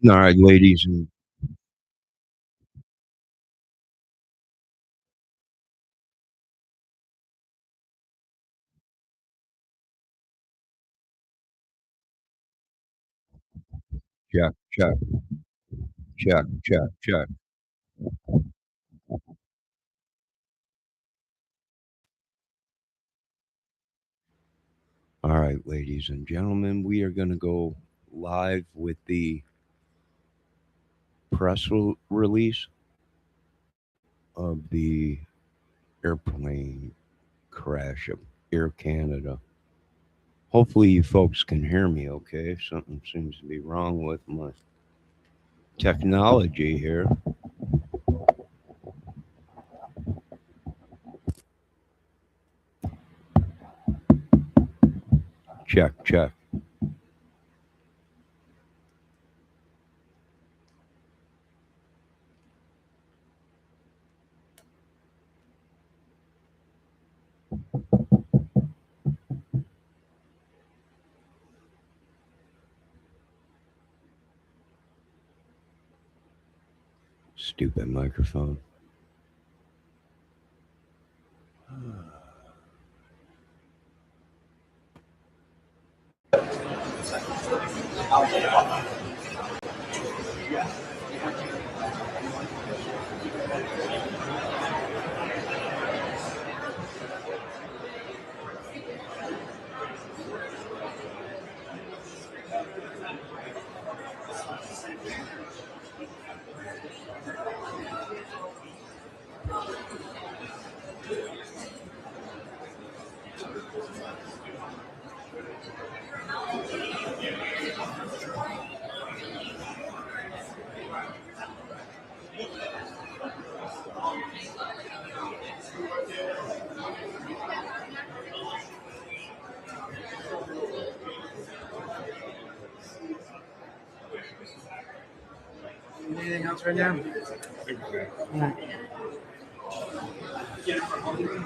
All right, ladies and check, check, check, check, check. All right, ladies and gentlemen, we are going to go live with the release of the airplane crash of Air Canada. Hopefully, you folks can hear me okay. Something seems to be wrong with my technology here. Check, check. Stupid microphone. Anything else right now?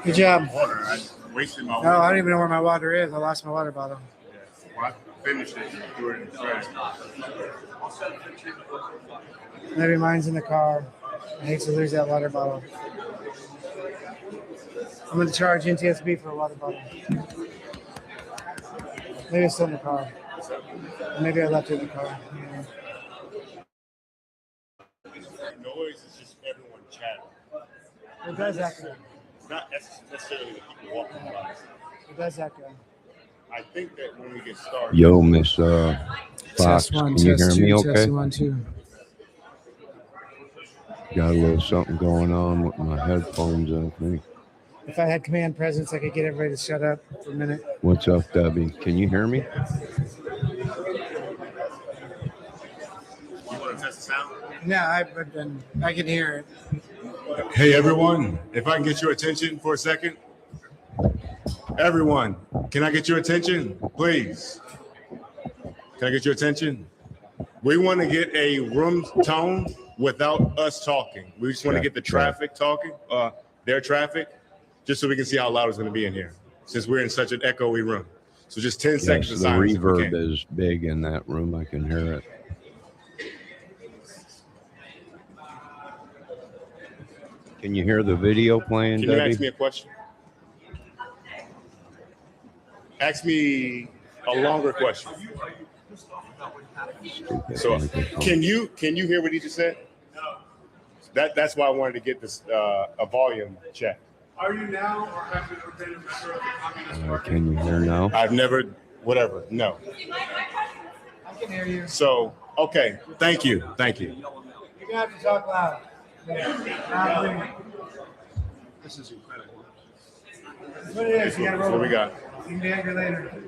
Good job. Water. I wasted my No, water. I don't even know where my water is. I lost my water bottle. Well, I finished it and threw it in the trash. Maybe mine's in the car. I hate to lose that water bottle. I'm going to charge NTSB for a water bottle. Maybe it's still in the car. Maybe I left it in the car. Yeah. Noise is just everyone chatting. It does echo. Not necessarily the people walking by. It does echo. I think that when we get started. Yo, Miss Fox, Test one, can you hear test me two, okay? test 1, 2. Got a little something going on with my headphones, I think. If I had command presence, I could get everybody to shut up for a minute. What's up, Debbie? Can you hear me? You want to test the sound? No, I can hear it. Hey, everyone. If I can get your attention for a second. Everyone, can I get your attention, please? Can I get your attention? We want to get a room tone without us talking. We just want to get the traffic talking, their traffic, just so we can see how loud it's going to be in here, since we're in such an echoey room. So just 10 seconds of The silence. reverb is big in that room. I can hear it. Can you hear the video playing, Can you Debbie? ask me a question? Ask me a longer question. So can you hear what he just said? No. That's why I wanted to get this a volume check. Are you now or have you ever been a member of the Communist Party? Can you hear now? I've never, whatever, no. I can hear you. So, okay, thank you. You're going to have to talk loud. This is incredible. That's what it is. You got to roll. What we got? You can be angry later.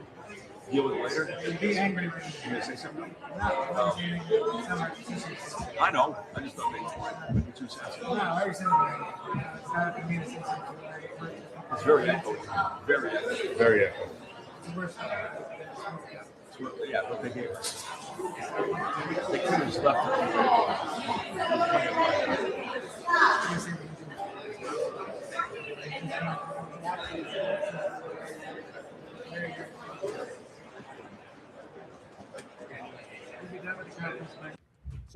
Deal with it later. You can be angry. You gonna say something? No, I know. I just thought maybe 2 cents. I already said it. It's not up to me to say something. It's very echoey. Very echoey. Very echo. It's worse. Yeah, what they gave us. They could have left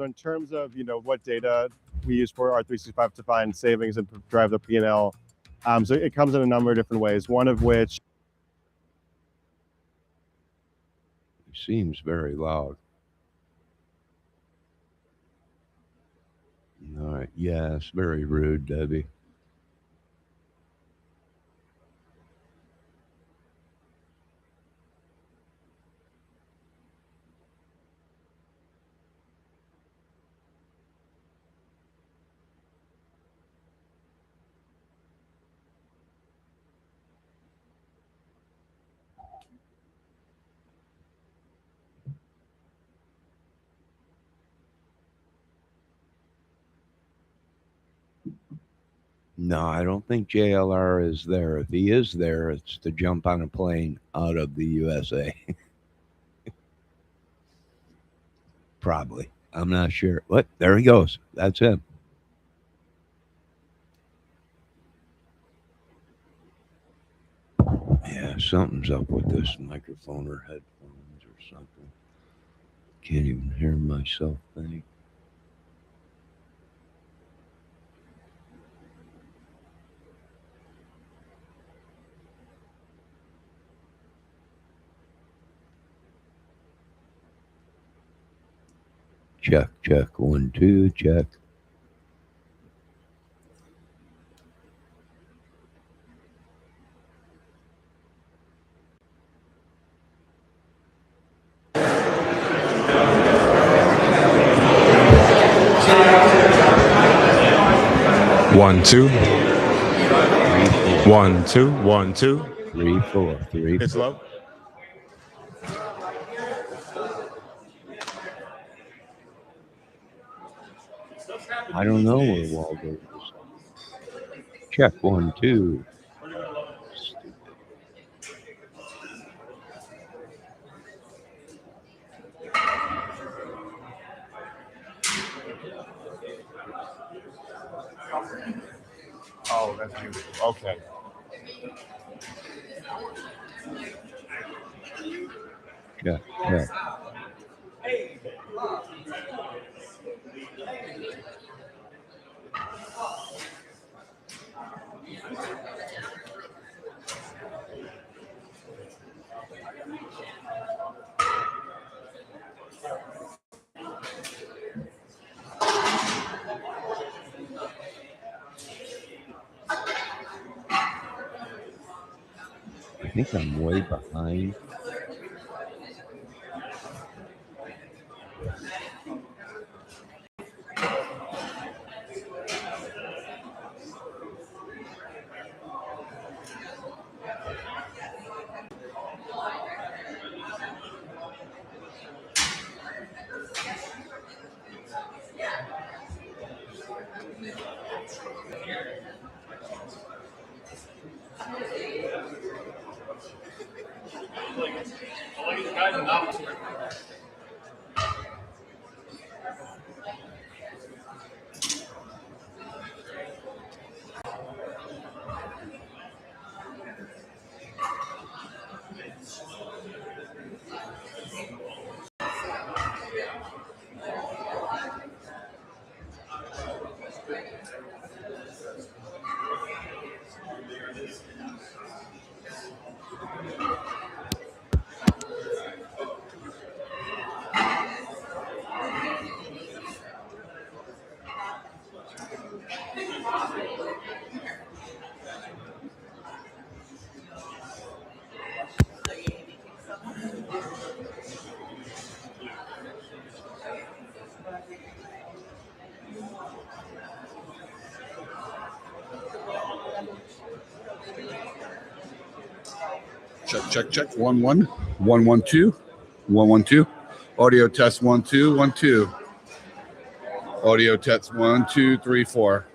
So in terms of, what data we use for R365 to find savings and drive the P&L, so it comes in a number of different ways, one of which He seems very loud. All right. Yes, very rude, Debbie. No, I don't think JLR is there. If he is there, it's to jump on a plane out of the USA. Probably. I'm not sure. What? There he goes. That's him. Yeah, something's up with this microphone or headphones or something. Can't even hear myself think. Check, check. 1, 2, check. One, two. 3, 1, 2, 1, 2. 3, 4, 3. It's low. I don't know where Waldo is. Check 1, 2. Stupid. Oh, that's beautiful. Okay. Check, check. I think I'm way behind. Check, check. 1 1 1 1 2 1 1 2. Audio test 1 2 1 2. Audio test 1 2 3 4.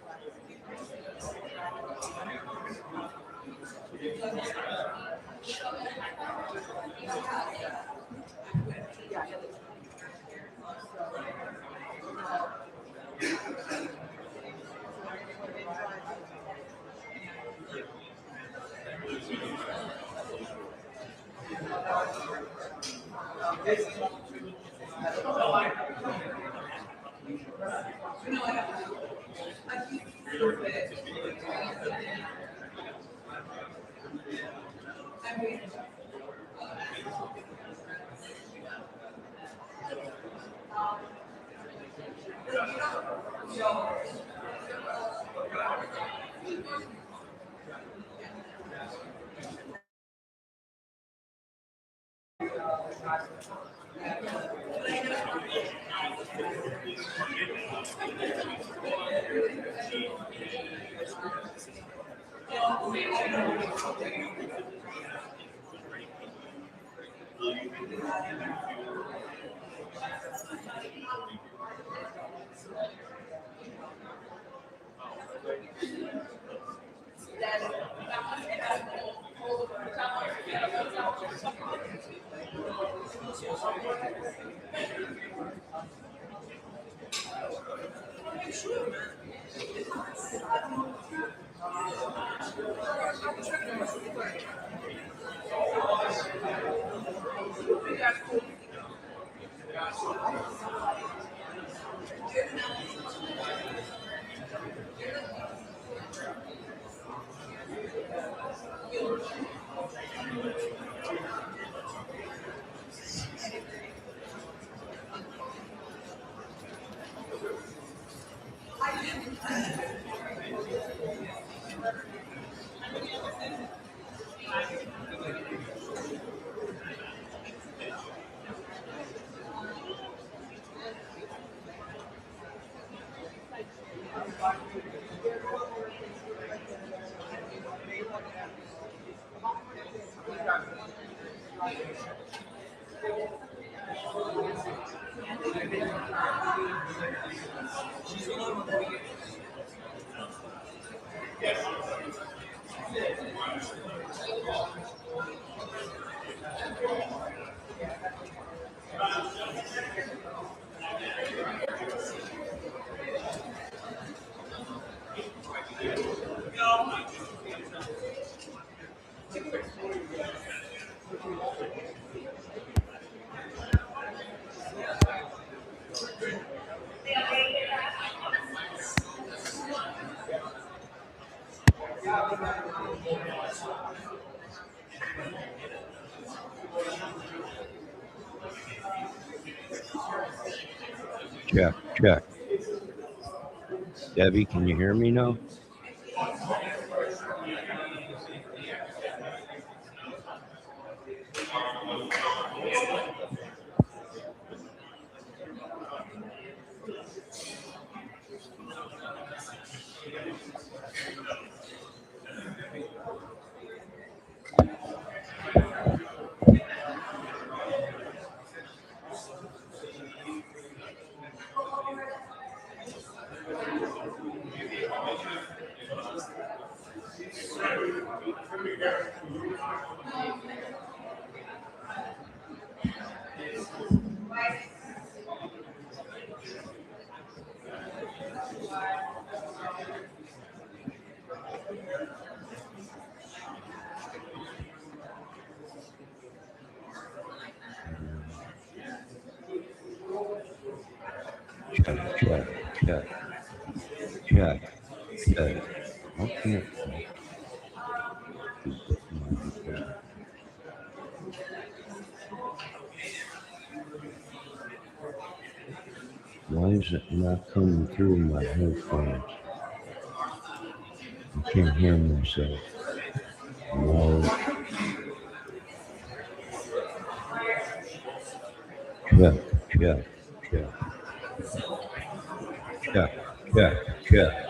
Check, check. Debbie, can you hear me now? Check, check, check, check, check. Okay. Why is it not coming through my headphones? I can't hear myself. No. Check, check, check. Check, check, check.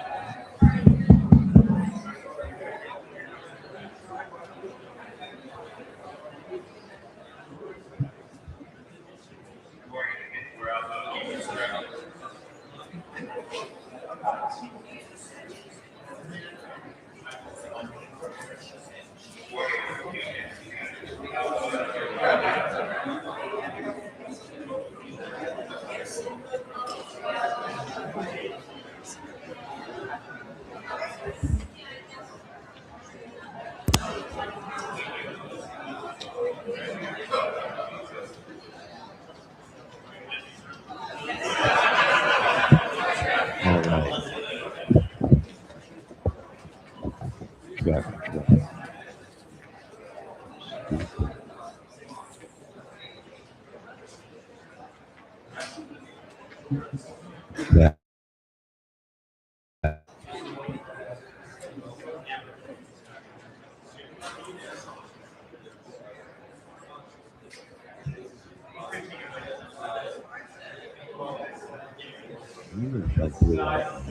Check it out.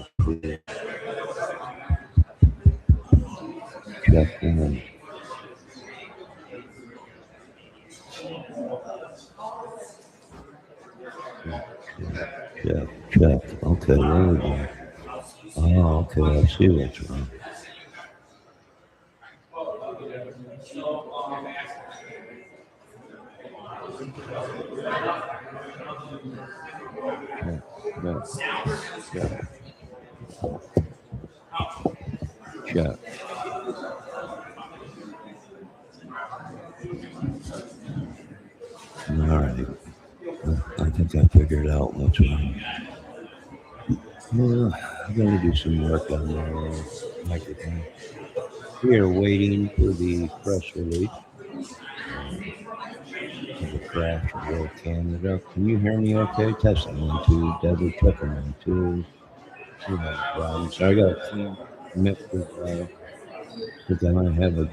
Check in. Check. Okay, there we go. Oh, okay, I see what's wrong. Check. All right. I think I figured out what's wrong. Yeah, I'm going to do some work on the microphone. We are waiting for the press release of the crash of Air Canada. Can you hear me okay? Testing 1, 2. Double checking 1, 2. You have problems. So I got a few mixed with but then I have a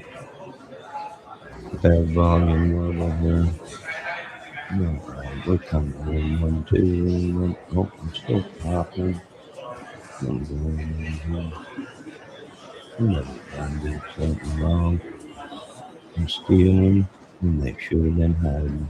bad volume level here. No problem. We're coming in 1, 2. Oh, I'm still talking. I'm going in here. I'm never trying to do something wrong. I'm stealing, and they should have been hiding.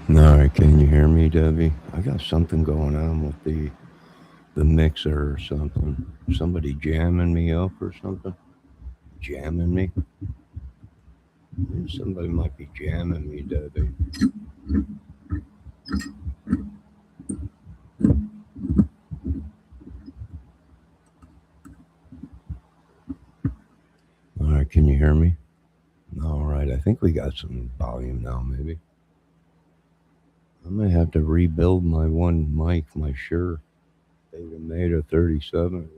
All right, can you hear me, Debbie? I got something going on with the mixer or something. Somebody jamming me up or something? Jamming me? Somebody might be jamming me, Debbie. All right, can you hear me? All right, I think we got some volume now, maybe. I may have to rebuild my one mic, my Shure Beta 37.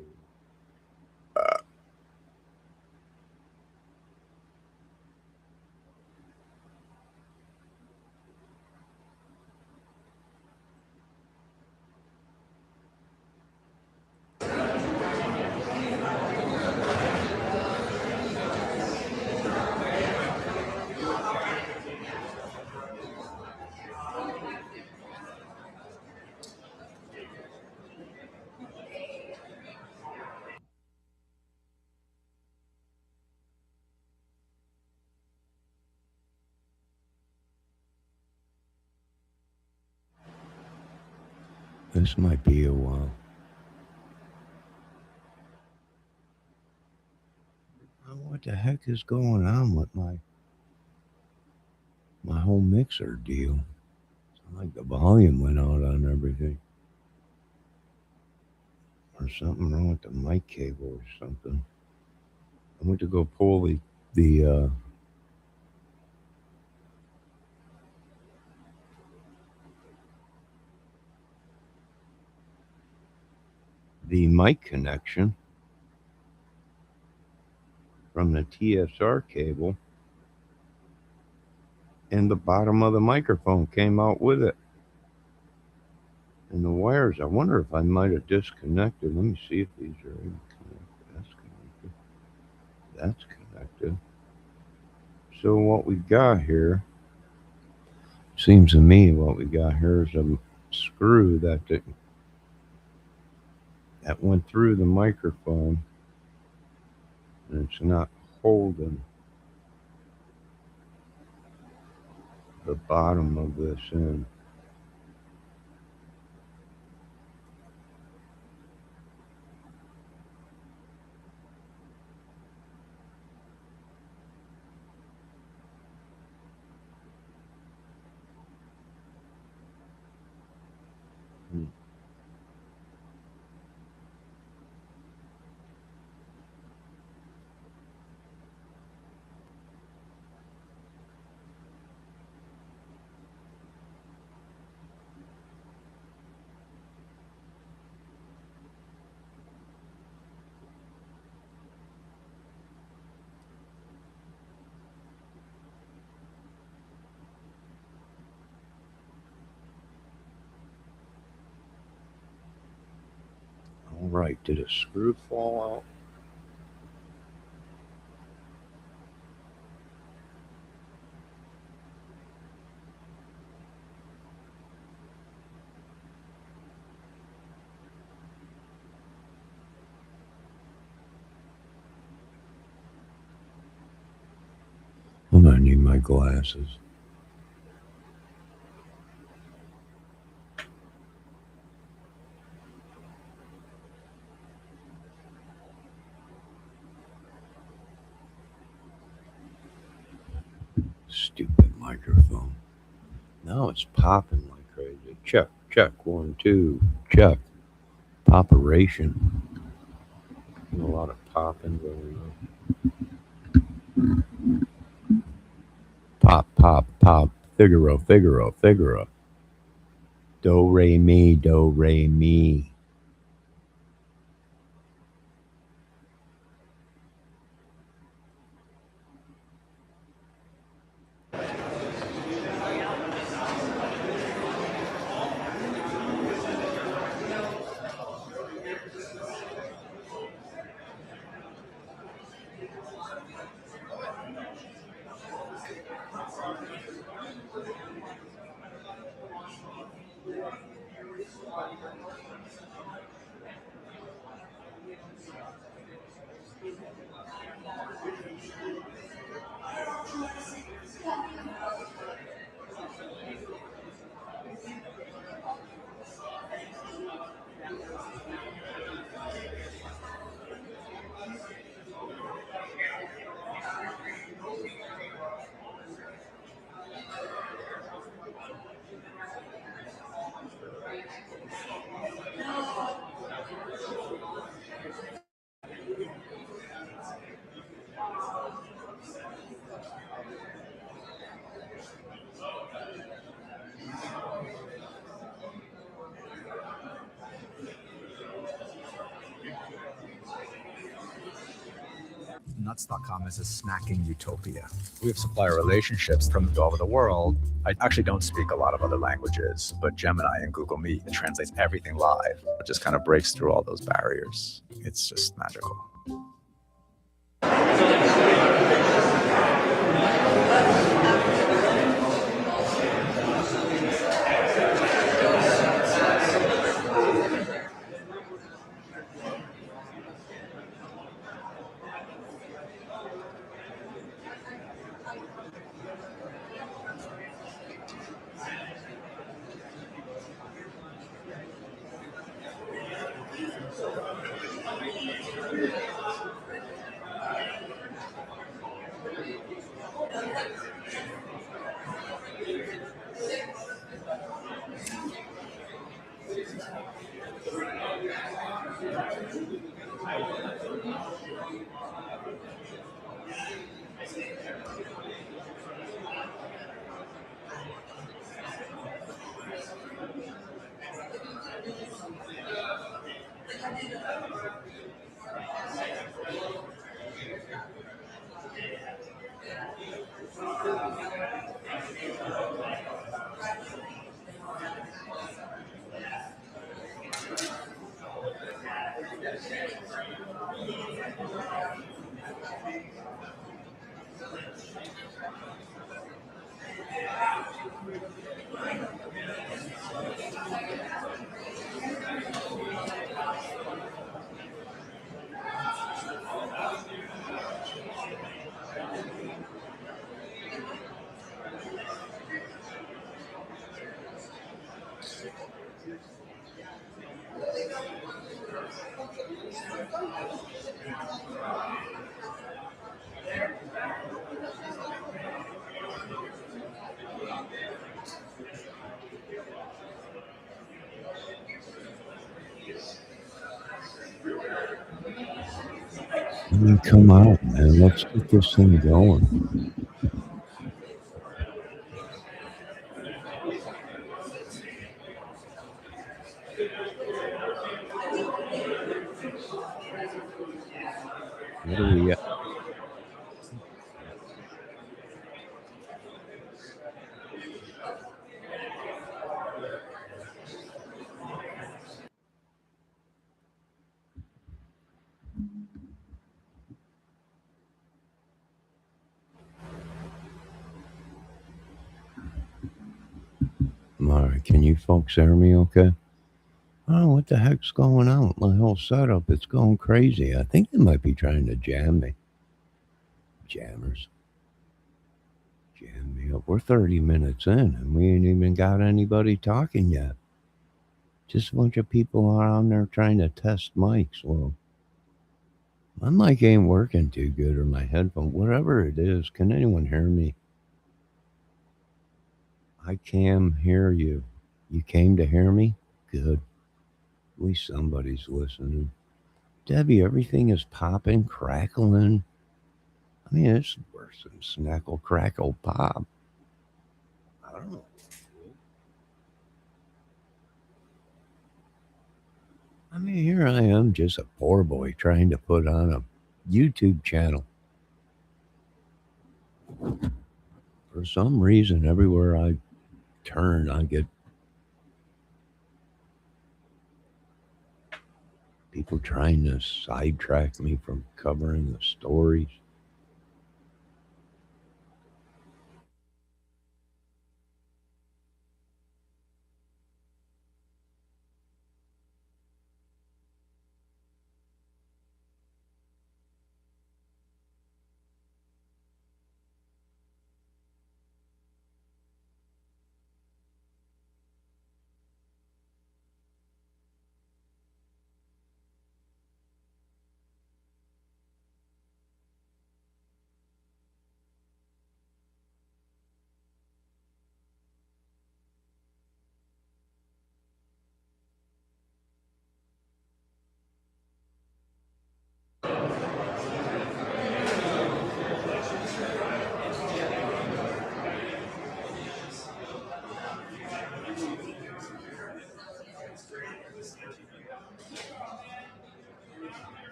This might be a while. What the heck is going on with my whole mixer deal? It's like the volume went out on everything. Or something wrong with the mic cable or something. I went to go pull the mic connection from the TSR cable, and the bottom of the microphone came out with it. And the wires, I wonder if I might have disconnected. Let me see if these are even connected. That's connected. So what we got here, seems to me what we got here is a screw that went through the microphone, and it's not holding the bottom of this in. All right, did a screw fall out? I'm gonna need my glasses. Stupid microphone. Now it's popping like crazy. Check, 1, 2, check. Poperation. A lot of popping going on. Pop, pop, pop. Figaro. Do, re, mi. SnackerNuts.com is a snacking utopia. We have supplier relationships from all over the world. I actually don't speak a lot of other languages, but Gemini and Google Meet, it translates everything live. It just kind of breaks through all those barriers. It's just magical. I mean, come on, man. Let's get this thing going. What do we got? All right, can you folks hear me okay? Oh, what the heck's going on? My whole setup, it's going crazy. I think they might be trying to jam me. Jammers. Jam me up. We're 30 minutes in and we ain't even got anybody talking yet. Just a bunch of people are on there trying to test mics. Well, my mic ain't working too good or my headphone, whatever it is. Can anyone hear me? I can hear you. You came to hear me? Good. At least somebody's listening. Debbie, everything is popping, crackling. I mean, it's worse than snackle, crackle, pop. I don't know. I mean, here I am, just a poor boy trying to put on a YouTube channel. For some reason, everywhere I turn, I get people trying to sidetrack me from covering the stories.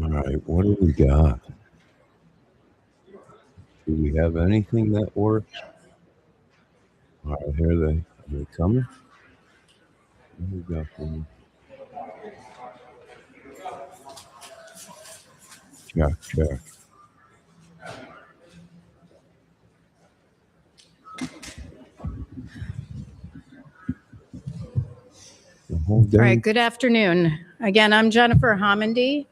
All right, what do we got? Do we have anything that works? All right, here are they coming? What do we got for them? Check. The whole day. All right, good afternoon. Again, I'm Jennifer Homendy,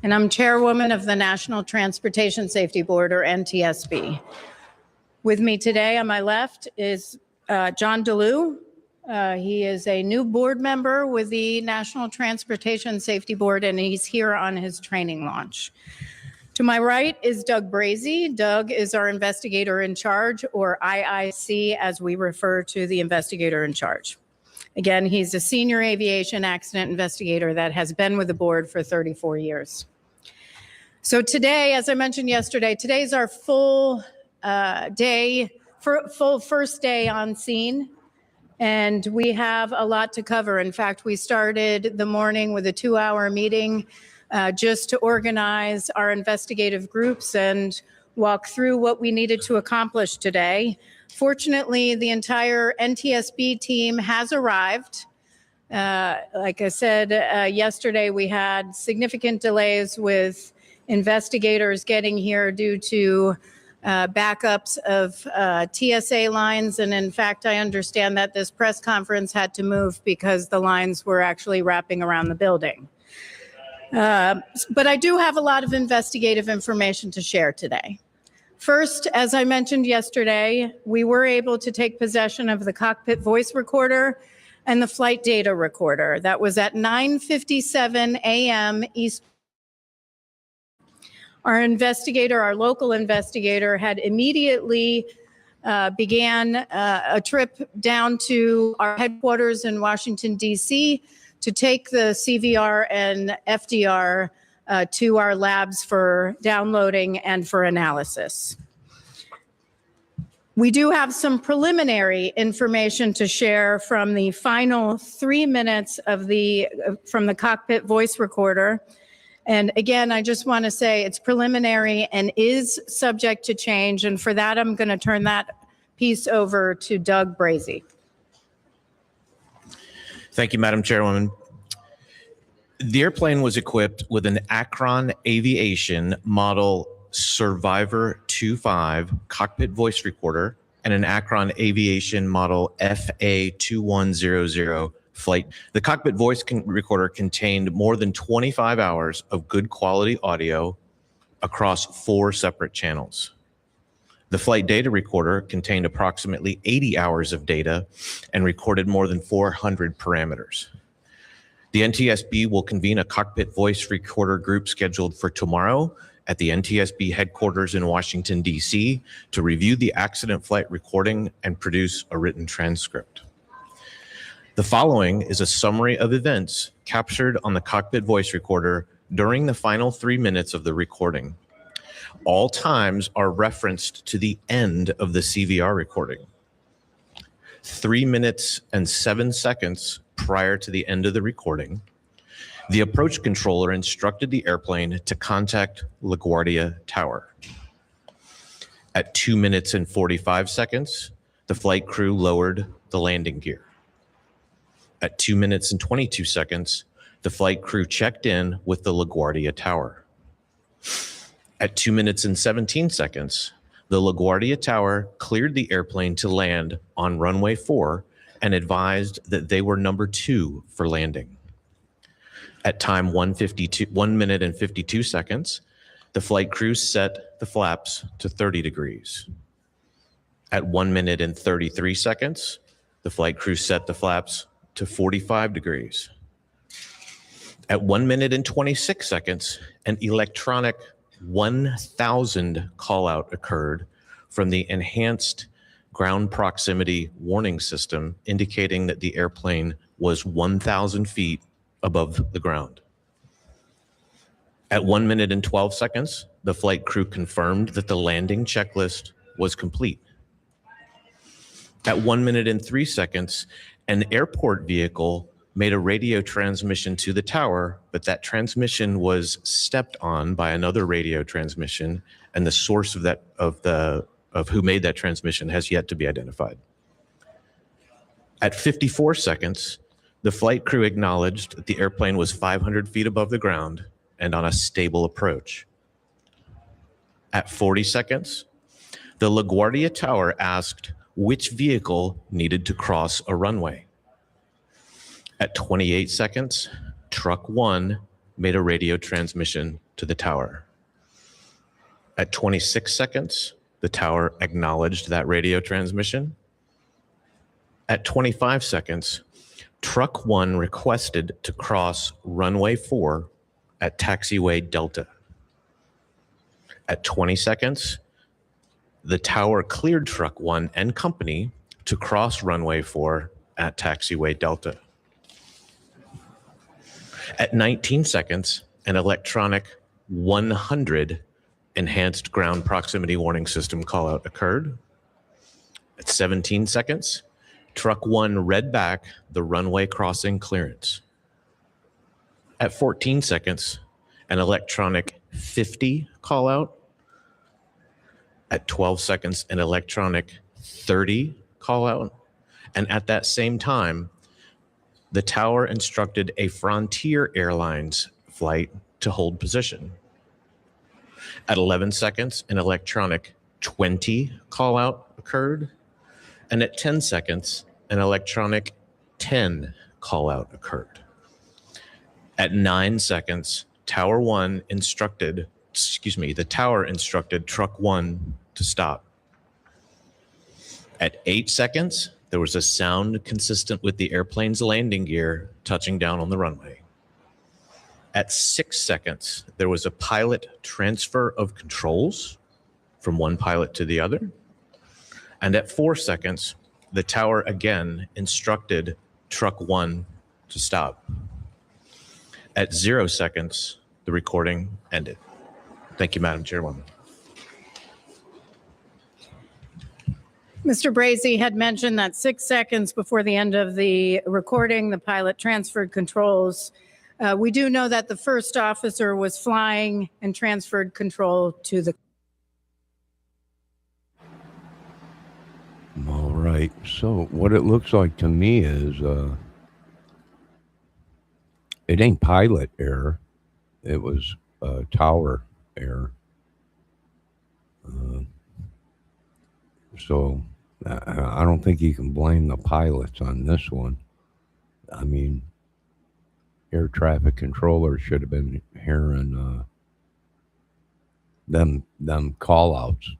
and I'm chairwoman of the National Transportation Safety Board, or NTSB. With me today on my left is John DeLue. He is a new board member with the National Transportation Safety Board, and he's here on his training launch. To my right is Doug Brazee. Doug is our investigator in charge, or IIC, as we refer to the investigator in charge. Again, he's a senior aviation accident investigator that has been with the board for 34 years. So today, as I mentioned yesterday, today's our full first day on scene, and we have a lot to cover. In fact, we started the morning with a 2-hour meeting just to organize our investigative groups and walk through what we needed to accomplish today. Fortunately, the entire NTSB team has arrived. Like I said yesterday, we had significant delays with investigators getting here due to backups of TSA lines. And in fact, I understand that this press conference had to move because the lines were actually wrapping around the building. But I do have a lot of investigative information to share today. First, as I mentioned yesterday, we were able to take possession of the cockpit voice recorder and the flight data recorder. That was at 9:57 a.m. East. Our local investigator, had immediately began a trip down to our headquarters in Washington, D.C. to take the CVR and FDR to our labs for downloading and for analysis. We do have some preliminary information to share from the final 3 minutes of from the cockpit voice recorder. And again, I just want to say it's preliminary and is subject to change. And for that, I'm going to turn that piece over to Doug Brazee. Thank you, Madam Chairwoman. The airplane was equipped with an Acron Aviation model Survivor 2.5 cockpit voice recorder and an Acron Aviation model FA2100 flight. The cockpit voice recorder contained more than 25 hours of good quality audio across 4 separate channels. The flight data recorder contained approximately 80 hours of data and recorded more than 400 parameters. The NTSB will convene a cockpit voice recorder group scheduled for tomorrow at the NTSB headquarters in Washington, D.C. to review the accident flight recording and produce a written transcript. The following is a summary of events captured on the cockpit voice recorder during the final 3 minutes of the recording. All times are referenced to the end of the CVR recording. 3 minutes and 7 seconds prior to the end of the recording, the approach controller instructed the airplane to contact LaGuardia Tower. At 2 minutes and 45 seconds, the flight crew lowered the landing gear. At 2 minutes and 22 seconds, the flight crew checked in with the LaGuardia Tower. At 2 minutes and 17 seconds, the LaGuardia Tower cleared the airplane to land on runway 4 and advised that they were number 2 for landing. At time 1 minute and 52 seconds, the flight crew set the flaps to 30 degrees. At 1 minute and 33 seconds, the flight crew set the flaps to 45 degrees. At 1 minute and 26 seconds, an electronic 1,000 call out occurred from the enhanced ground proximity warning system, indicating that the airplane was 1,000 feet above the ground. At 1 minute and 12 seconds, the flight crew confirmed that the landing checklist was complete. At 1 minute and 3 seconds, an airport vehicle made a radio transmission to the tower, but that transmission was stepped on by another radio transmission, and the source of who made that transmission has yet to be identified. At 54 seconds, the flight crew acknowledged that the airplane was 500 feet above the ground and on a stable approach. At 40 seconds, the LaGuardia Tower asked which vehicle needed to cross a runway. At 28 seconds, Truck 1 made a radio transmission to the tower. At 26 seconds, the tower acknowledged that radio transmission. At 25 seconds, Truck 1 requested to cross runway 4 at taxiway Delta. At 20 seconds, the tower cleared Truck 1 and company to cross runway 4 at taxiway Delta. At 19 seconds, an electronic 100 enhanced ground proximity warning system callout occurred. At 17 seconds, Truck 1 read back the runway crossing clearance. At 14 seconds, an electronic 50 callout. At 12 seconds, an electronic 30 callout. And at that same time, the tower instructed a Frontier Airlines flight to hold position. At 11 seconds, an electronic 20 call out occurred. And at 10 seconds, an electronic 10 call out occurred. At 9 seconds, the tower instructed Truck 1 to stop. At 8 seconds, there was a sound consistent with the airplane's landing gear touching down on the runway. At 6 seconds, there was a pilot transfer of controls from one pilot to the other. And at 4 seconds, the tower again instructed Truck 1 to stop. At 0 seconds, the recording ended. Thank you, Madam Chairwoman. Mr. Brazy had mentioned that 6 seconds before the end of the recording, the pilot transferred controls. We do know that the first officer was flying and transferred control to the. All right. So what it looks like to me is it ain't pilot error. It was tower error. So I don't think you can blame the pilots on this one. I mean, air traffic controllers should have been hearing them call outs,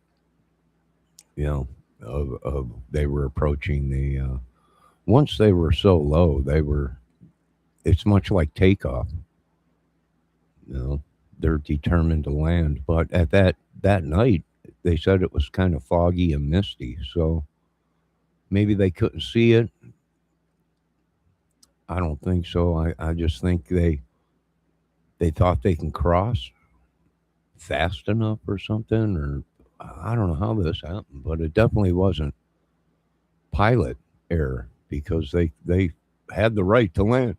you know, of they were approaching the once they were so low, it's much like takeoff. You know, they're determined to land. But at that night, they said it was kind of foggy and misty, so maybe they couldn't see it. I don't think so. I just think they thought they can cross fast enough or something, or I don't know how this happened, but it definitely wasn't pilot error because they had the right to land.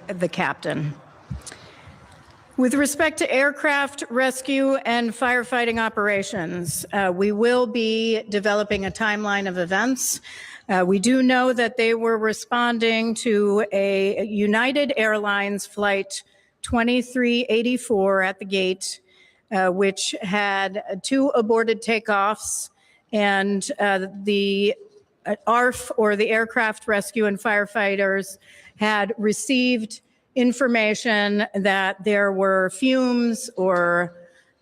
The captain. With respect to aircraft rescue and firefighting operations, we will be developing a timeline of events. We do know that they were responding to a United Airlines flight 2384 at the gate, which had 2 aborted takeoffs, and the ARF, or the Aircraft Rescue and Firefighters, had received information that there were fumes or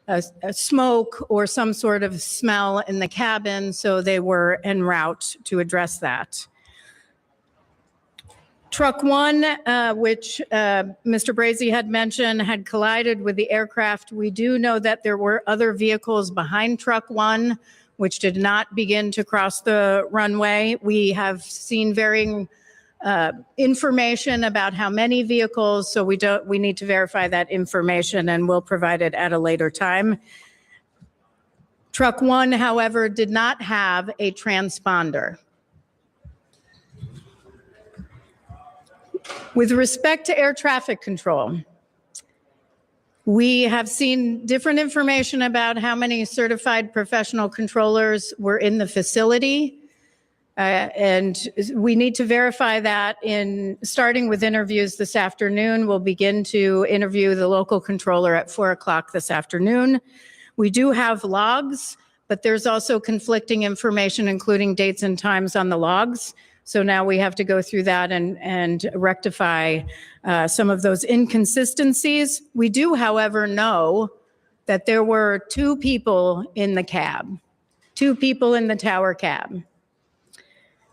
a smoke or some sort of smell in the cabin, so they were en route to address that. Truck 1, which Mr. Brazy had mentioned, had collided with the aircraft. We do know that there were other vehicles behind Truck 1, which did not begin to cross the runway. We have seen varying information about how many vehicles, so we need to verify that information, and we'll provide it at a later time. Truck 1, however, did not have a transponder. With respect to air traffic control, we have seen different information about how many certified professional controllers were in the facility. And we need to verify that starting with interviews this afternoon. We'll begin to interview the local controller at 4 o'clock this afternoon. We do have logs, but there's also conflicting information, including dates and times on the logs. So now we have to go through that and rectify some of those inconsistencies. We do, however, know that there were 2 people in the cab, 2 people in the tower cab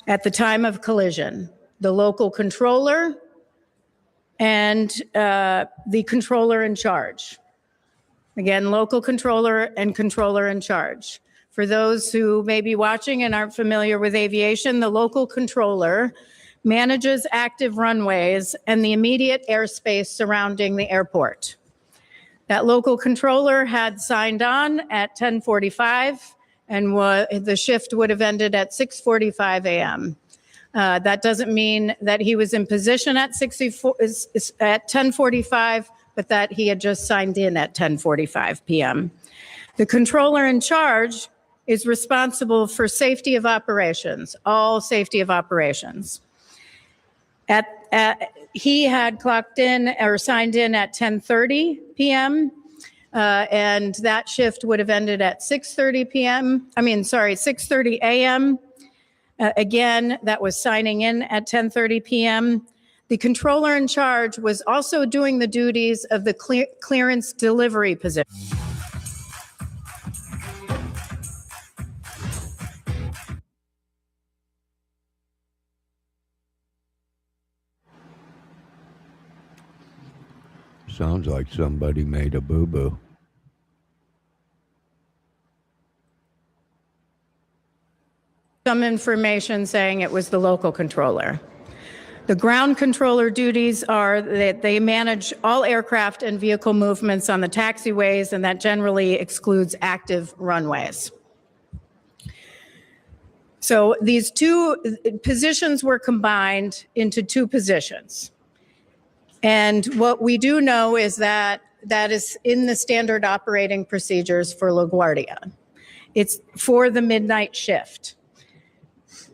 at the time of collision, the local controller and the controller in charge. Again, local controller and controller in charge. For those who may be watching and aren't familiar with aviation, the local controller manages active runways and the immediate airspace surrounding the airport. That local controller had signed on at 10:45, and the shift would have ended at 6:45 a.m. That doesn't mean that he was in position at 10:45, but that he had just signed in at 10:45 p.m. The controller in charge is responsible for safety of operations, all safety of operations. He had clocked in or signed in at 10:30 p.m. And that shift would have ended at 6:30 a.m. Again, that was signing in at 10:30 p.m. The controller in charge was also doing the duties of the clearance delivery position. Sounds like somebody made a boo-boo. Some information saying it was the local controller. The ground controller duties are that they manage all aircraft and vehicle movements on the taxiways, and that generally excludes active runways. So these 2 positions were combined into 2 positions. And what we do know is that that is in the standard operating procedures for LaGuardia. It's for the midnight shift.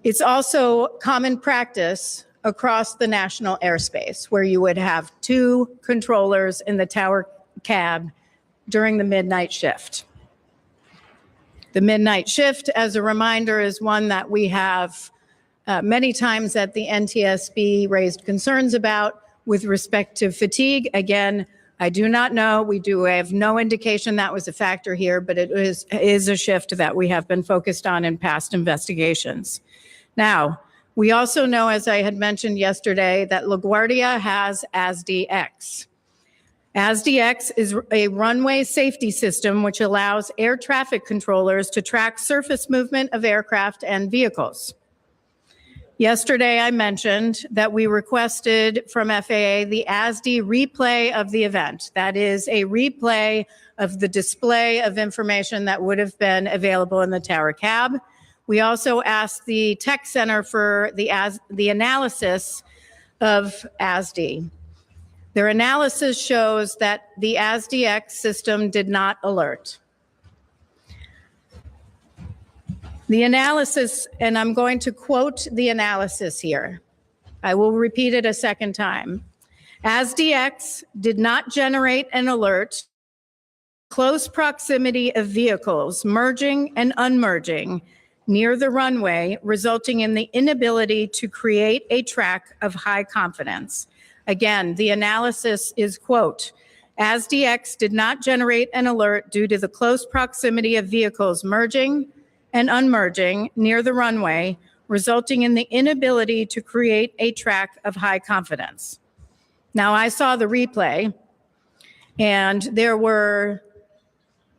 It's also common practice across the national airspace where you would have 2 controllers in the tower cab during the midnight shift. The midnight shift, as a reminder, is one that we have many times at the NTSB raised concerns about with respect to fatigue. Again, I do not know. I have no indication that was a factor here, but it is a shift that we have been focused on in past investigations. Now, we also know, as I had mentioned yesterday, that LaGuardia has ASDX. ASDX is a runway safety system which allows air traffic controllers to track surface movement of aircraft and vehicles. Yesterday, I mentioned that we requested from FAA the ASD replay of the event. That is a replay of the display of information that would have been available in the tower cab. We also asked the tech center for the analysis of ASD. Their analysis shows that the ASDX system did not alert. The analysis, and I'm going to quote the analysis here. I will repeat it a second time. ASDX did not generate an alert. Close proximity of vehicles merging and unmerging near the runway, resulting in the inability to create a track of high confidence. Again, the analysis is, quote, ASDX did not generate an alert due to the close proximity of vehicles merging and unmerging near the runway, resulting in the inability to create a track of high confidence. Now, I saw the replay, and there were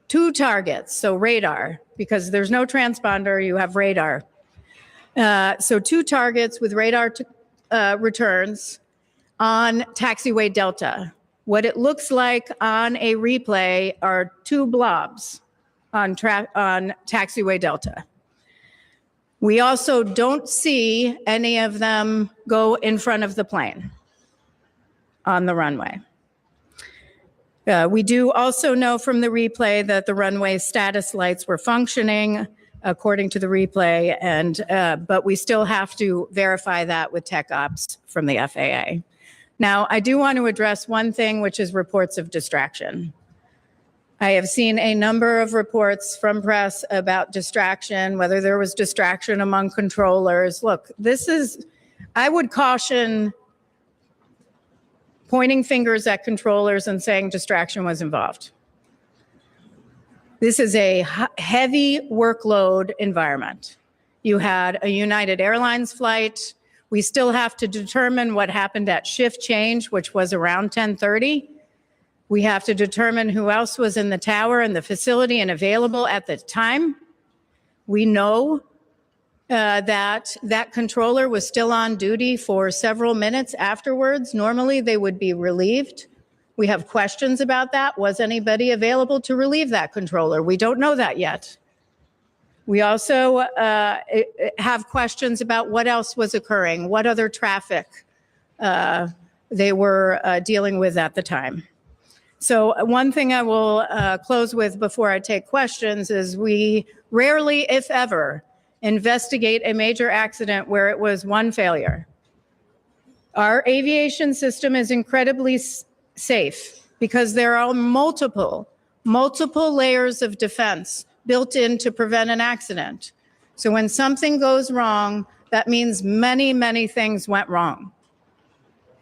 2 targets, so radar, because there's no transponder, you have radar. So 2 targets with radar returns on taxiway Delta. What it looks like on a replay are two blobs on taxiway Delta. We also don't see any of them go in front of the plane on the runway. We do also know from the replay that the runway status lights were functioning according to the replay, but we still have to verify that with tech ops from the FAA. Now, I do want to address one thing, which is reports of distraction. I have seen a number of reports from press about distraction, whether there was distraction among controllers. Look, I would caution pointing fingers at controllers and saying distraction was involved. This is a heavy workload environment. You had a United Airlines flight. We still have to determine what happened at shift change, which was around 10:30. We have to determine who else was in the tower and the facility and available at the time. We know that controller was still on duty for several minutes afterwards. Normally, they would be relieved. We have questions about that. Was anybody available to relieve that controller? We don't know that yet. We also have questions about what else was occurring, what other traffic they were dealing with at the time. So one thing I will close with before I take questions is we rarely, if ever, investigate a major accident where it was one failure. Our aviation system is incredibly safe because there are multiple layers of defense built in to prevent an accident. So when something goes wrong, that means many, many things went wrong.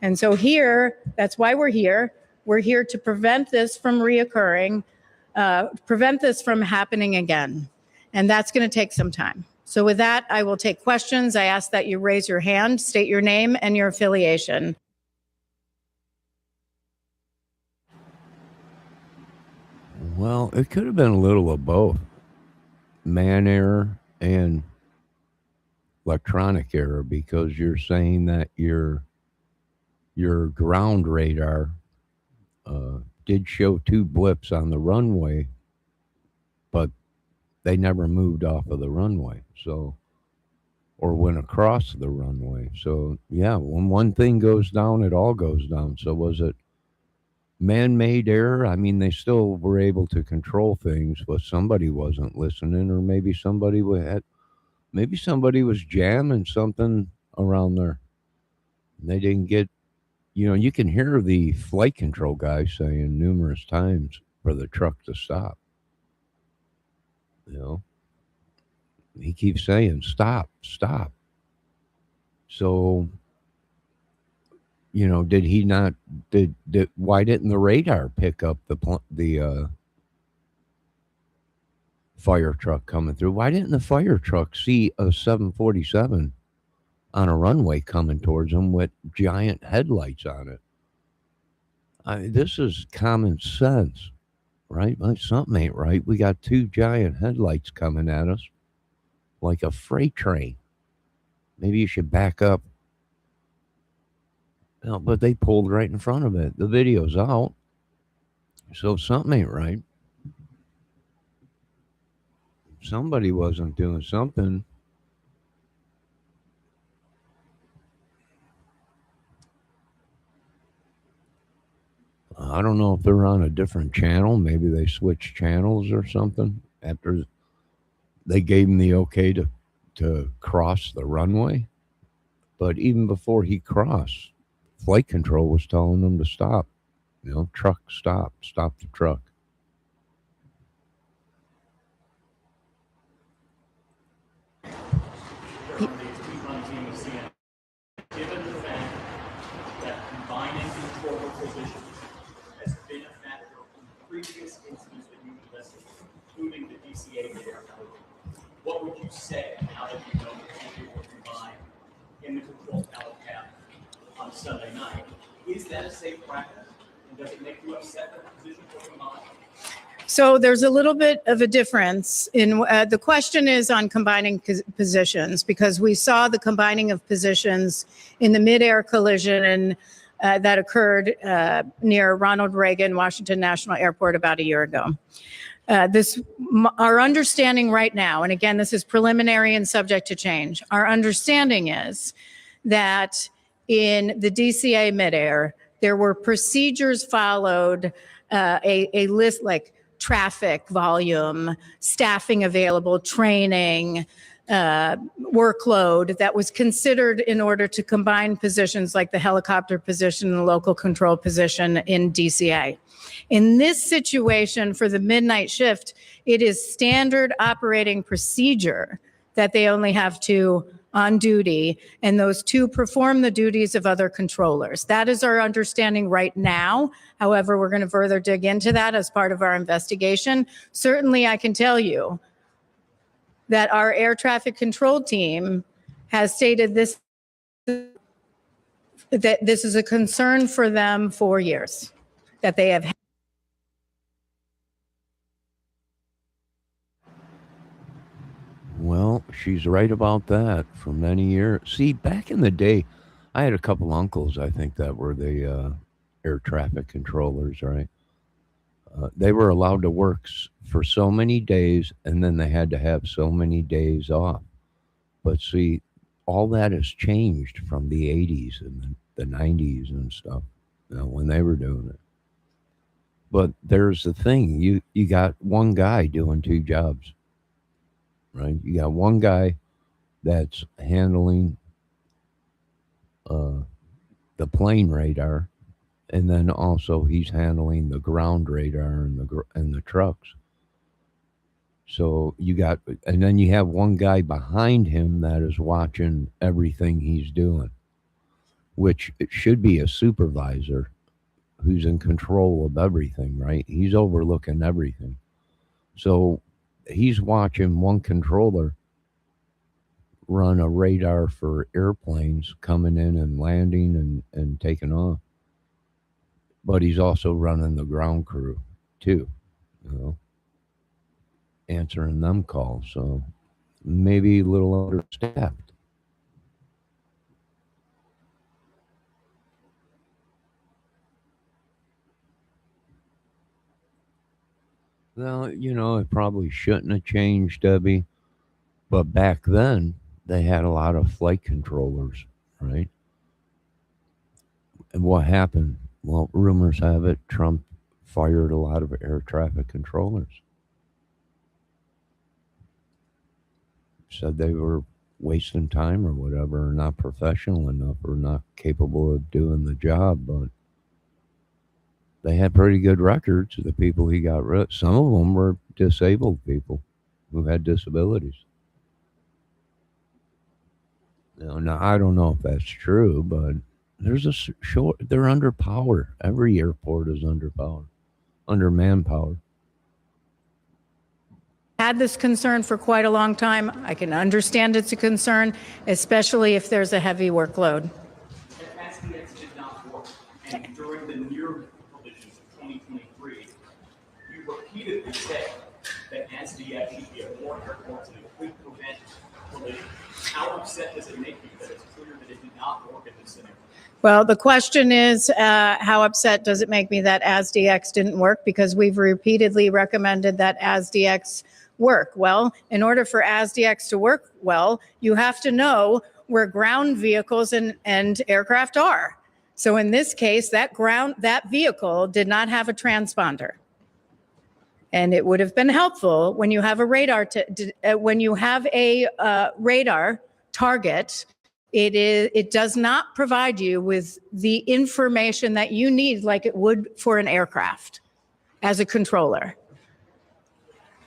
And so here, that's why we're here. We're here to prevent this from reoccurring, prevent this from happening again. And that's going to take some time. So with that, I will take questions. I ask that you raise your hand, state your name and your affiliation. Well, it could have been a little of both. Man error and electronic error, because you're saying that your ground radar did show two blips on the runway, but they never moved off of the runway, so, or went across the runway. So yeah, when one thing goes down, it all goes down. So was it man-made error? I mean, they still were able to control things, but somebody wasn't listening, or maybe somebody was jamming something around there. They didn't get, you can hear the flight control guy saying numerous times for the truck to stop. He keeps saying, stop, stop. So, did he not, why didn't the radar pick up the fire truck coming through? Why didn't the fire truck see a 747 on a runway coming towards them with giant headlights on it? This is common sense, right? But something ain't right. We got two giant headlights coming at us like a freight train. Maybe you should back up. No, but they pulled right in front of it. The video's out. So something ain't right. Somebody wasn't doing something. I don't know if they're on a different channel. Maybe they switched channels or something after they gave him the okay to cross the runway. But even before he crossed, flight control was telling them to stop. Truck, stop the truck. Given the fact that combining control positions has been a factor in previous incidents that you've investigated, including the DCA data, what would you say now that you know that people were combined in the control pallet path on Sunday night? Is that a safe practice? And does it make you upset that the positions were combined? So there's a little bit of a difference in the question is on combining positions, because we saw the combining of positions in the mid-air collision that occurred near Ronald Reagan Washington National Airport about a year ago. Our understanding right now, and again, this is preliminary and subject to change. Our understanding is that in the DCA midair, there were procedures followed, a list like traffic volume, staffing available, training, workload that was considered in order to combine positions like the helicopter position and the local control position in DCA. In this situation for the midnight shift, it is standard operating procedure that they only have two on duty, and those two perform the duties of other controllers. That is our understanding right now. However, we're going to further dig into that as part of our investigation. Certainly, I can tell you that our air traffic control team has stated that this is a concern for them for years, that they have. Well, she's right about that for many years. See, back in the day, I had a couple uncles, I think, that were the air traffic controllers, right? They were allowed to work for so many days, and then they had to have so many days off. But see, all that has changed from the 80s and the 90s and stuff, when they were doing it. But there's the thing, you got one guy doing two jobs. Right, you got one guy that's handling the plane radar, and then also he's handling the ground radar and the trucks. So you got, and then you have one guy behind him that is watching everything he's doing, which it should be a supervisor who's in control of everything. Right, he's overlooking everything. So he's watching one controller run a radar for airplanes coming in and landing and taking off. But he's also running the ground crew too, answering them calls. So maybe a little understaffed. Well, it probably shouldn't have changed, Debbie. But back then, they had a lot of flight controllers, right? And what happened? Well, rumors have it Trump fired a lot of air traffic controllers. Said they were wasting time or whatever, or not professional enough, or not capable of doing the job. But they had pretty good records of the people he got rid of. Some of them were disabled people who had disabilities. Now I don't know if that's true, but there's a short. They're under power. Every airport is under power, under manpower. Had this concern for quite a long time. I can understand it's a concern, especially if there's a heavy workload. SDX did not work, and during the near collisions of 2023, you repeatedly said that SDX should be at more airports and it could prevent collisions. How upset does it make you that it's clear that it did not work in this scenario? Well, the question is, how upset does it make me that ASDX didn't work? Because we've repeatedly recommended that ASDX work. Well, in order for ASDX to work well, you have to know where ground vehicles and aircraft are. So in this case, that vehicle did not have a transponder. And it would have been helpful when you have a radar radar target. It does not provide you with the information that you need like it would for an aircraft as a controller.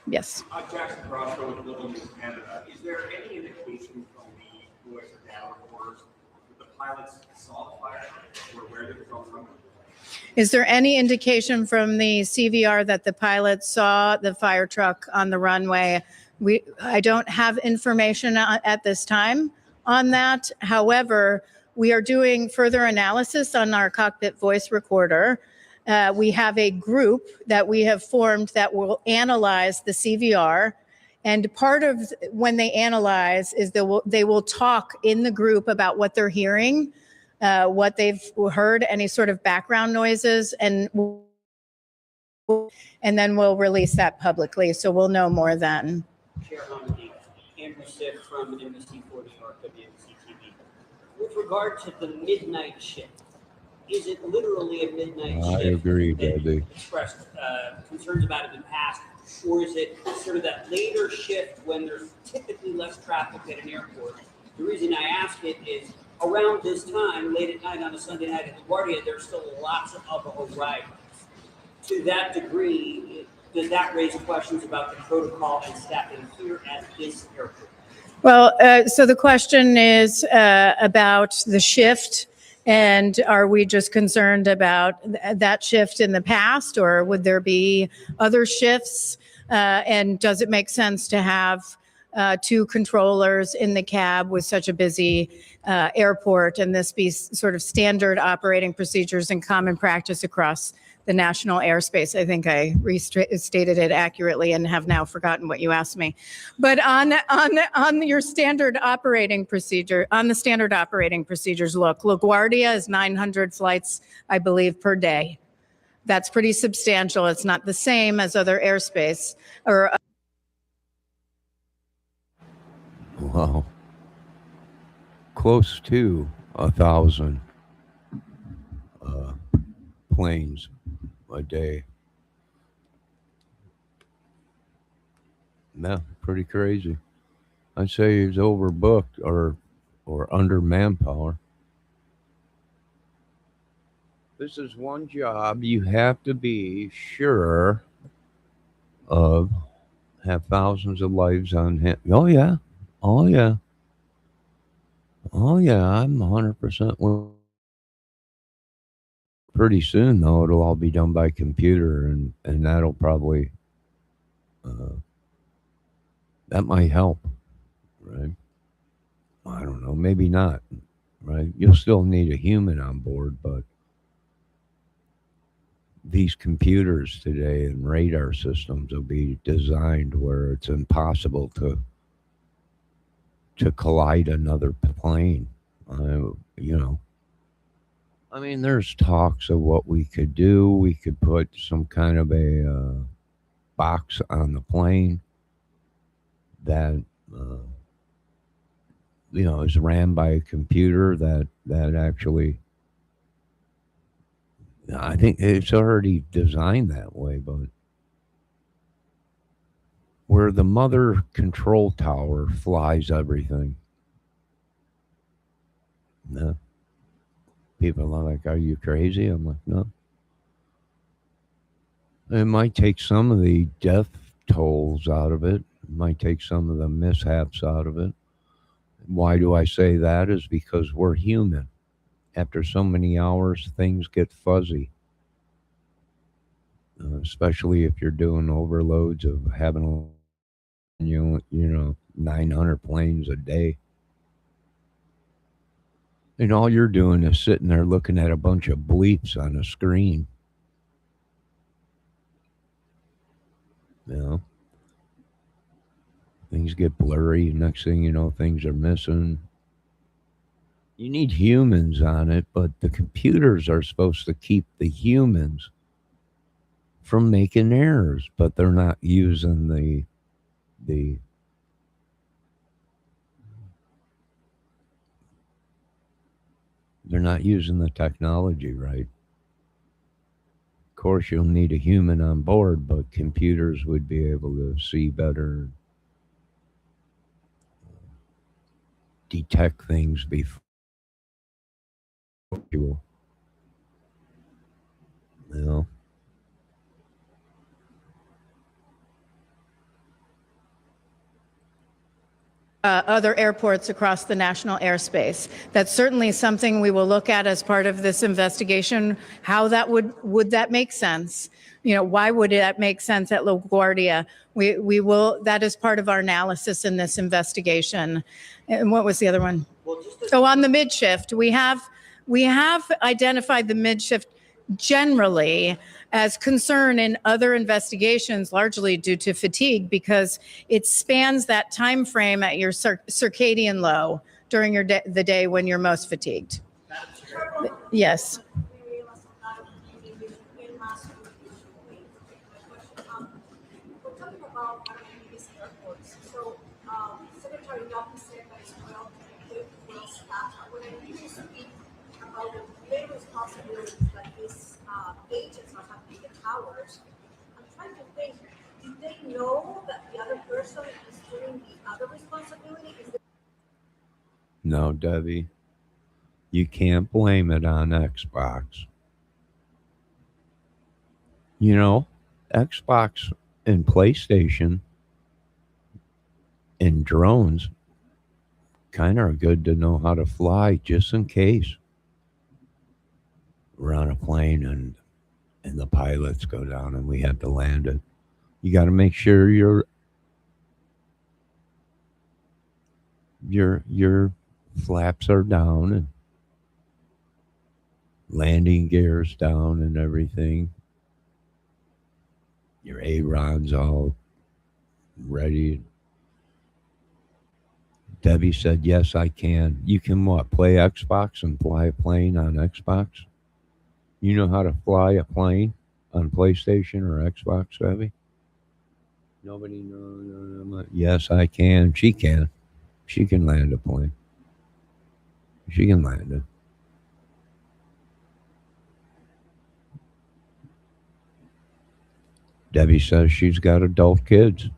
Yes. Jackson Roscoe with Global News Canada. Is there any indication from the voice or data reporters that the pilots saw the fire or where they were from? Is there any indication from the CVR that the pilots saw the fire truck on the runway? I don't have information at this time on that. However, we are doing further analysis on our cockpit voice recorder We have a group that we have formed that will analyze the CVR. And part of when they analyze is they will talk in the group about what they're hearing, what they've heard, any sort of background noises, and then we'll release that publicly. So we'll know more then. Chair Hamidi, Andrew Siff from NBC 40 North WNBC TV. With regard to the midnight shift, is it literally a midnight shift? I agree, that Debbie. Expressed concerns about it in the past, or is it sort of that later shift when there's typically less traffic at an airport? The reason I ask it is around this time, late at night on a Sunday night at LaGuardia, there's still lots of arrivals. To that degree, does that raise questions about the protocol and staffing here at this airport? Well, so the question is about the shift, and are we just concerned about that shift in the past, or would there be other shifts? And does it make sense to have two controllers in the cab with such a busy airport, and this be sort of standard operating procedures and common practice across the national airspace? I think I restated it accurately and have now forgotten what you asked me. But on your standard operating procedure, on the standard operating procedures, look, LaGuardia is 900 flights, I believe, per day. That's pretty substantial. It's not the same as other airspace or. Wow. Close to 1,000 planes a day. Yeah, pretty crazy. I'd say he's overbooked or under manpower. This is one job you have to be sure of, have thousands of lives on hand. Oh yeah. Oh yeah. Oh yeah, I'm 100%. Pretty soon though, it'll all be done by computer, and that'll probably that might help, right? I don't know, maybe not, right? You'll still need a human on board, but these computers today and radar systems will be designed where it's impossible to collide another plane. I mean, there's talks of what we could do. We could put some kind of a box on the plane that is ran by a computer that actually, I think it's already designed that way, but where the mother control tower flies everything. No. People are like, are you crazy? I'm like, no. It might take some of the death tolls out of it. It might take some of the mishaps out of it. Why do I say that? Is because we're human. After so many hours, things get fuzzy. Especially if you're doing overloads of having, 900 planes a day. And all you're doing is sitting there looking at a bunch of bleeps on a screen. Things get blurry. Next thing you know, things are missing. You need humans on it, but the computers are supposed to keep the humans from making errors, but they're not using the they're not using the technology right. Of course, you'll need a human on board, but computers would be able to see better, detect things before you. Other airports across the national airspace. That's certainly something we will look at as part of this investigation. How that would that make sense? Why would that make sense at LaGuardia? We will. That is part of our analysis in this investigation. And what was the other one? On the mid shift, we have identified the mid shift generally as concern in other investigations, largely due to fatigue, because it spans that time frame at your circadian low during your the day when you're most fatigued. Yes. Secretary Duffy said that as well, will stop. When I need to speak about the main responsibilities that these agents are having in the towers, I'm trying to think, do they know that the other person is doing the other responsibility? No, Debbie, you can't blame it on Xbox. You know, Xbox and PlayStation and drones kind of are good to know how to fly just in case we're on a plane and the pilots go down and we have to land it. You got to make sure your flaps are down and landing gears down and everything. Your ailerons all ready. Debbie said, yes, I can. You can what? Play Xbox and fly a plane on Xbox? You know how to fly a plane on PlayStation or Xbox, Debbie? Nobody knows. No. Yes, I can. She can. She can land a plane. She can land it. Debbie says she's got adult kids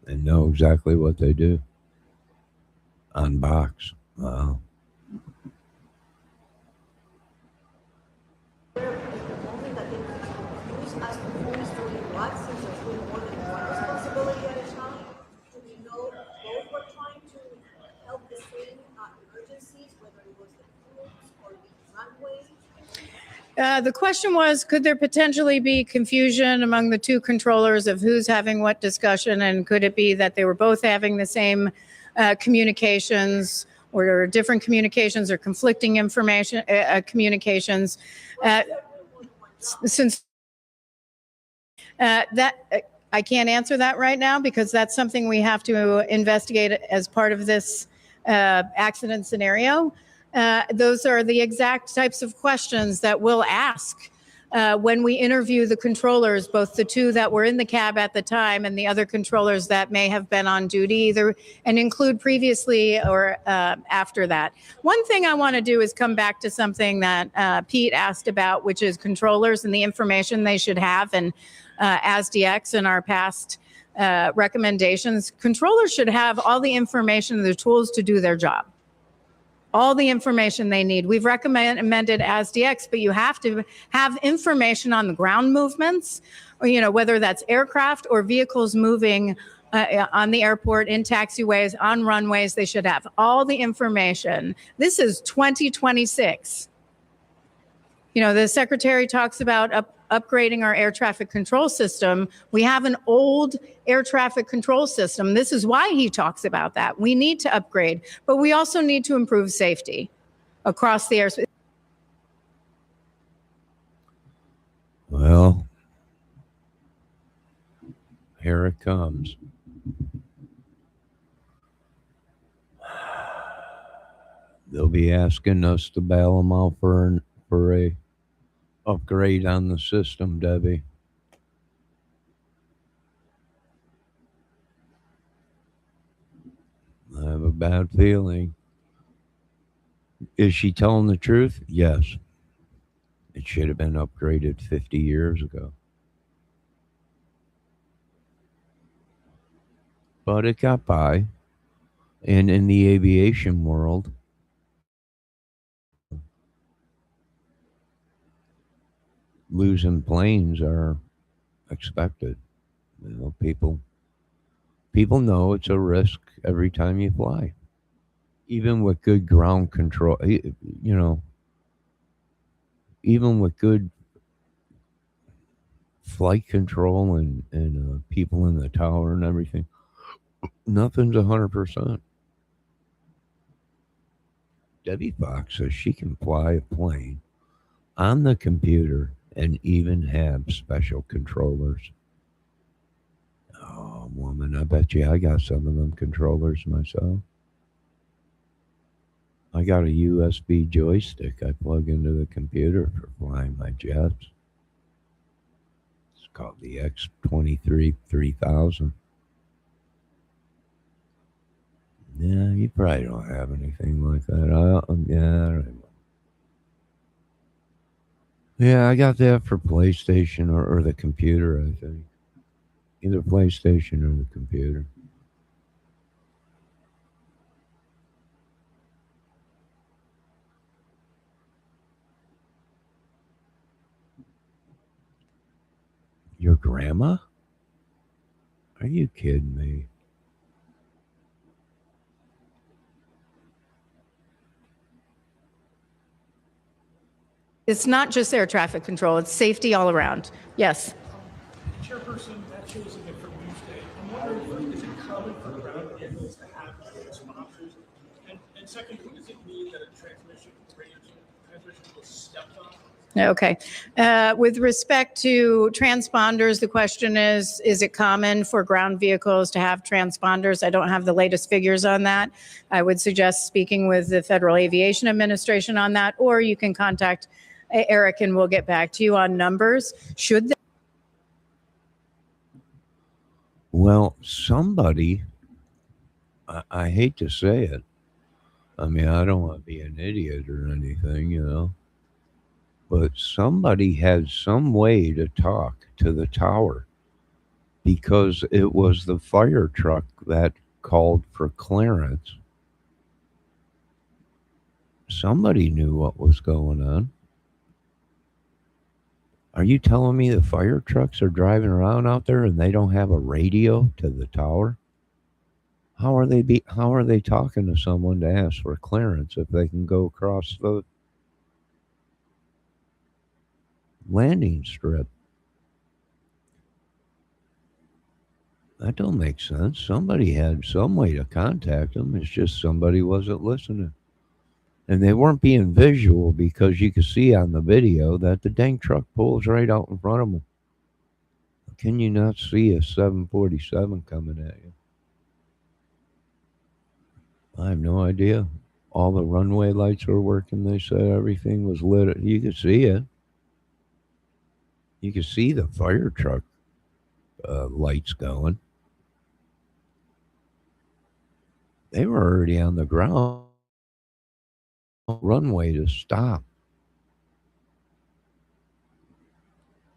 and know exactly what they do. Unbox. Wow. The question was, could there potentially be confusion among the two controllers of who's having what discussion? And could it be that they were both having the same communications or different communications or conflicting information communications? Since that I can't answer that right now because that's something we have to investigate as part of this accident scenario. Those are the exact types of questions that we'll ask when we interview the controllers, both the two that were in the cab at the time and the other controllers that may have been on duty, either and include previously or after that. One thing I want to do is come back to something that Pete asked about, which is controllers and the information they should have. And ASDX in our past recommendations, controllers should have all the information and the tools to do their job. All the information they need. We've recommended ASDX, but you have to have information on the ground movements, or, you know, whether that's aircraft or vehicles moving on the airport, in taxiways, on runways. They should have all the information. This is 2026. You know, the secretary talks about upgrading our air traffic control system. We have an old air traffic control system. This is why he talks about that. We need to upgrade, but we also need to improve safety across the airspace. Well, here it comes. They'll be asking us to bail them out for a upgrade on the system, Debbie. I have a bad feeling. Is she telling the truth? Yes. It should have been upgraded 50 years ago. But it got by. And in the aviation world, losing planes are expected. You know, people know it's a risk every time you fly. Even with good ground control, you know, even with good flight control and people in the tower and everything, nothing's 100%. Debbie Fox says she can fly a plane on the computer and even have special controllers. Oh, woman, I bet you I got some of them controllers myself. I got a USB joystick I plug into the computer for flying my jets. It's called the X23 3000. Yeah, you probably don't have anything like that. Yeah, I got that for PlayStation or the computer, I think. Either PlayStation or the computer. Your grandma? Are you kidding me? It's not just air traffic control, it's safety all around. Yes. Chairperson, that shows a different news day. I'm wondering, is it common for ground vehicles to have sponsors? And second, what does it mean that a transmission was stepped on? Okay. With respect to transponders, the question is it common for ground vehicles to have transponders? I don't have the latest figures on that. I would suggest speaking with the Federal Aviation Administration on that, or you can contact Eric and we'll get back to you on numbers. Should they? Well, somebody, I hate to say it. I mean, I don't want to be an idiot or anything, you know. But somebody had some way to talk to the tower because it was the fire truck that called for clearance. Somebody knew what was going on. Are you telling me the fire trucks are driving around out there and they don't have a radio to the tower? How are they talking to someone to ask for clearance if they can go across the landing strip? That don't make sense. Somebody had some way to contact them. It's just somebody wasn't listening. And they weren't being visual because you could see on the video that the dang truck pulls right out in front of them. Can you not see a 747 coming at you? I have no idea. All the runway lights were working. They said everything was lit. You could see it. You could see the fire truck lights going. They were already on the ground. Runway to stop.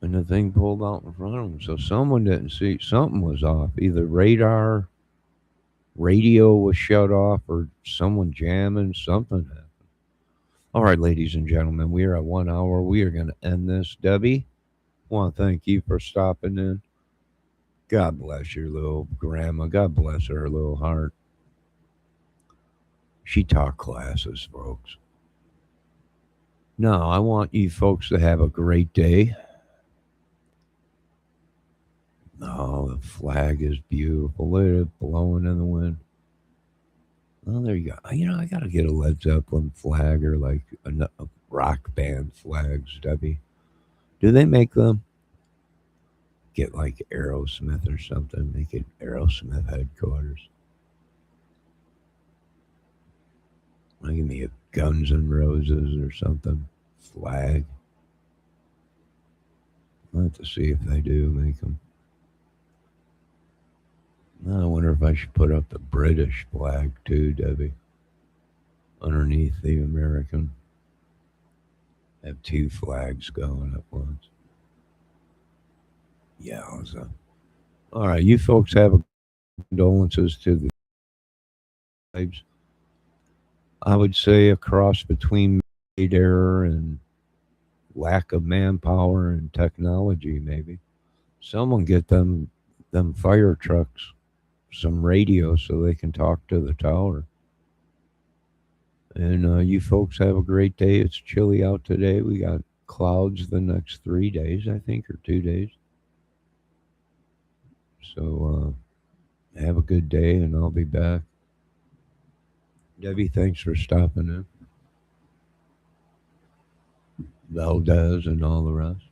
And the thing pulled out in front of them. So someone didn't see. Something was off. Either radar, radio was shut off, or someone jamming. Something happened. All right, ladies and gentlemen, we are at 1 hour. We are going to end this. Debbie, I want to thank you for stopping in. God bless your little grandma. God bless her little heart. She taught classes, folks. No, I want you folks to have a great day. Oh, the flag is beautiful. Look at it blowing in the wind. Oh, there you go. You know, I got to get a Led Zeppelin flag or like a rock band flags, Debbie. Do they make them? Get like Aerosmith or something. Make it Aerosmith headquarters. Give me a Guns N' Roses or something flag. I'll have to see if they do make them. I wonder if I should put up the British flag too, Debbie, underneath the American. Have two flags going at once. Yeah. All right, you folks have condolences to the lives. I would say a cross between made error and lack of manpower and technology, maybe. Someone get them fire trucks some radio so they can talk to the tower. And you folks have a great day. It's chilly out today. We got clouds the next 3 days, I think, or 2 days. So have a good day, and I'll be back. Debbie, thanks for stopping in. Valdez and all the rest.